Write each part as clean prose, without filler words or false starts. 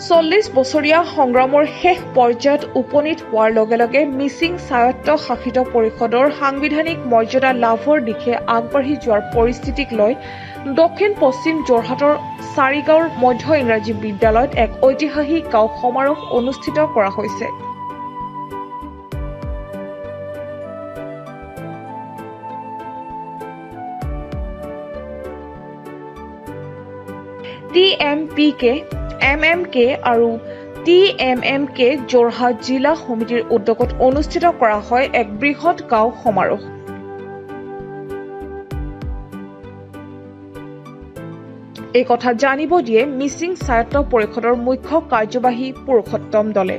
40 বছৰীয়া সংগ্ৰামৰ শেষ পৰ্যায়ত উপনীত হোৱাৰ লগে লগে মিচিং স্বায়ত্তশাসিত পৰিষদৰ সাংবিধানিক মৰ্যাদা লাভৰ দিশে আগবাঢ়ি যোৱাৰ পৰিস্থিতিক লৈ দক্ষিণ পশ্চিম যোৰহাটৰ চাৰিগাঁৱৰ মধ্য ইংৰাজী বিদ্যালয়ত এক ঐতিহাসিক গাঁও সমাৰোহ অনুষ্ঠিত কৰা হৈছে। TMPK, MMK আৰু TMMK যোৰহাট জিলা সমিতিৰ উদ্যোগত অনুষ্ঠিত কৰা হয় এক বৃহৎ গাঁও সমাৰোহ। এই কথা জানিব দিয়ে মিচিং স্বায়ত্ত পৰিষদৰ মুখ্য কাৰ্যবাহী পুৰুষোত্তম দলে।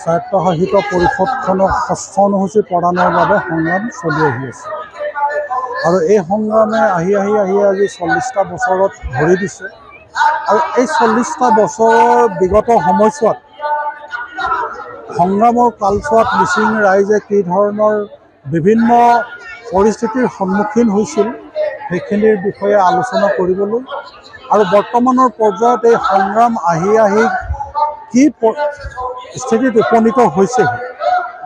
স্বায়ত্তশাসিত পৰিষদখনক ষষ্ঠ অনুসূচী প্ৰদানৰ বাবে সংগ্ৰাম চলি আহি আছে আৰু এই সংগ্ৰামে আহি আজি 40টা বছৰত ভৰি দিছে আৰু এই 40টা বছৰৰ বিগত সময়ছোৱাত সংগ্ৰামৰ কালছোৱাত মিচিং ৰাইজে কি ধৰণৰ বিভিন্ন পৰিস্থিতিৰ সন্মুখীন হৈছিল সেইখিনিৰ বিষয়ে আলোচনা কৰিবলৈ আৰু বৰ্তমানৰ পৰ্যায়ত এই সংগ্ৰাম আহি কি স্থিতিত উপনীত হৈছেহি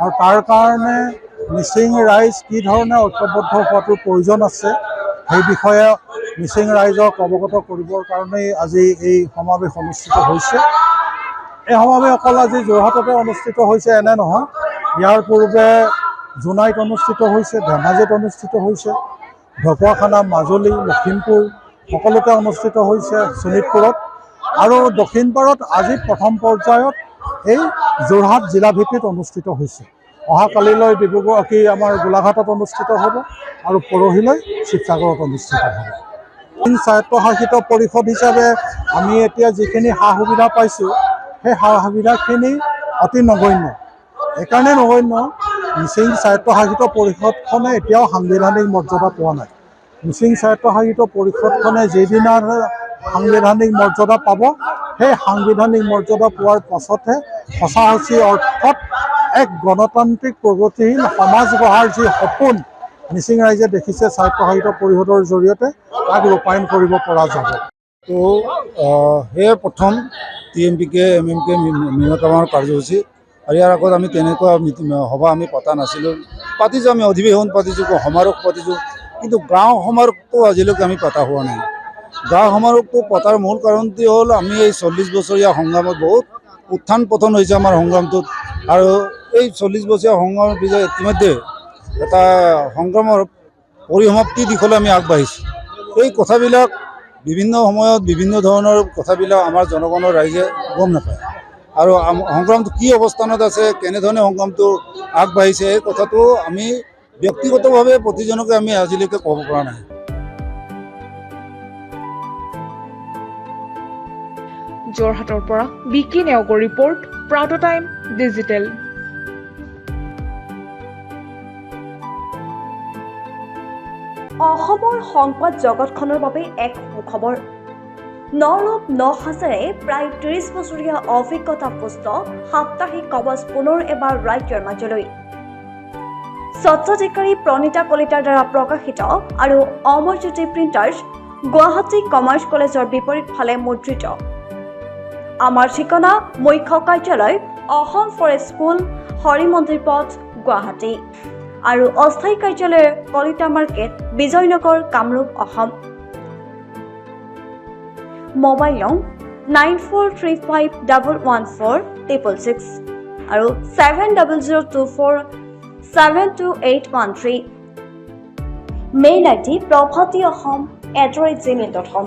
আৰু তাৰ কাৰণে মিচিং ৰাইজ কি ধৰণে ঐক্যবদ্ধ হোৱাটোৰ প্ৰয়োজন আছে সেই বিষয়ে মিচিং ৰাইজক অৱগত কৰিবৰ কাৰণেই আজি এই সমাৱেশ অনুষ্ঠিত হৈছে। এই সমাৱেশ অকল আজি যোৰহাটতে অনুষ্ঠিত হৈছে এনে নহয়, ইয়াৰ পূৰ্বে জোনাইত অনুষ্ঠিত হৈছে, ধেমাজিত অনুষ্ঠিত হৈছে, ঢকুৱাখানা, মাজুলী, লখিমপুৰ সকলোতে অনুষ্ঠিত হৈছে, শোণিতপুৰত আৰু দক্ষিণপাৰত আজি প্ৰথম পৰ্যায়ত এই যোৰহাট জিলা ভিত্তিত অনুষ্ঠিত হৈছে। অহাকালিলৈ ডিব্ৰুগড় আমাৰ গোলাঘাটত অনুষ্ঠিত হ'ব আৰু পৰহিলৈ শিৱসাগৰত অনুষ্ঠিত হ'ব। স্বায়ত্তশাসিত পৰিষদ হিচাপে আমি এতিয়া যিখিনি সা সুবিধা পাইছোঁ সেই সা সুবিধাখিনি অতি নগণ্য। এইকাৰণে নগণ্য, মিচিং স্বায়ত্তশাসিত পৰিষদখনে এতিয়াও সাংবিধানিক মৰ্যাদা পোৱা নাই। মিচিং স্বায়ত্তশাসিত পৰিষদখনে যিদিনা সাংবিধানিক মৰ্যাদা পাব সেই সাংবিধানিক মৰ্যাদা পোৱাৰ পাছতহে সঁচা অৰ্থত এক গণতান্ত্ৰিক প্ৰগতিশীল সমাজ গঢ়াৰ যি সপোন মিচিং ৰাইজে দেখিছে স্বায়ত্তশাসিত পৰিষদৰ জৰিয়তে তাক ৰূপায়ণ কৰিব পৰা যাব। তো সেয়ে প্ৰথম TMPK MMK নিৰ্মাণৰ কাৰ্যসূচী আৰু ইয়াৰ আগত আমি তেনেকুৱা সভা আমি পতা নাছিলোঁ। পাতিছোঁ, আমি অধিৱেশন পাতিছোঁ, সমাৰোহ পাতিছোঁ, কিন্তু গাঁও সমাৰোহটো আজিলৈকে আমি পতা হোৱা নাই। গাঁও সমাৰোহটো পতাৰ মূল কাৰণটো হ'ল আমি এই 40 বছৰীয়া সংগ্ৰামত বহুত উত্থান পতন হৈছে আমাৰ সংগ্ৰামটোত আৰু এই 40 বছৰীয়া সংগ্ৰামৰ পিছত ইতিমধ্যে এটা সংগ্ৰামৰ পৰিসমাপ্তি দিশলৈ আমি আগবাঢ়িছোঁ। এই কথাবিলাক বিভিন্ন সময়ত বিভিন্ন ধৰণৰ কথাবিলাক আমাৰ জনগণৰ ৰাইজে গম নাপায় আৰু সংগ্ৰামটো কি অৱস্থানত আছে, কেনেধৰণে সংগ্ৰামটো আগবাঢ়িছে এই কথাটো আমি ব্যক্তিগতভাৱে প্ৰতিজনকে আমি আজিলৈকে ক'ব পৰা নাই। যোৰহাটৰ পৰা বিকি নেওগৰ ৰিপৰ্ট, প্ৰাউড টাইম ডিজিটেল। অসমৰ সংবাদ জগতখনৰ বাবে এক সুখবৰ। নৰূপ নসাজেৰে প্ৰায় 30 বছৰীয়া অভিজ্ঞতাপুষ্ট সাপ্তাহিক কবচ পুনৰ এবাৰ ৰাজ্যৰ মাজলৈ। স্বচ্ছাধিকাৰী প্ৰণীতা কলিতাৰ দ্বাৰা প্ৰকাশিত আৰু অমৰজ্যোতি প্ৰিণ্টাৰ্ছ, গুৱাহাটী কমাৰ্চ কলেজৰ বিপৰীত ফালে মুদ্ৰিত। আমাৰ ঠিকনা মুখ্য কাৰ্যালয় অসম ফৰেষ্ট স্কুল, হৰি মন্দিৰ পথ, গুৱাহাটী আৰু অস্থায়ী কাৰ্যালয় কলিতা মাৰ্কেট, বিজয়নগৰ, কামৰূপ, অসম। মোবাইল নং 9435114666 আৰু 7002472813। Mail ID probhatiahom@gmail.com।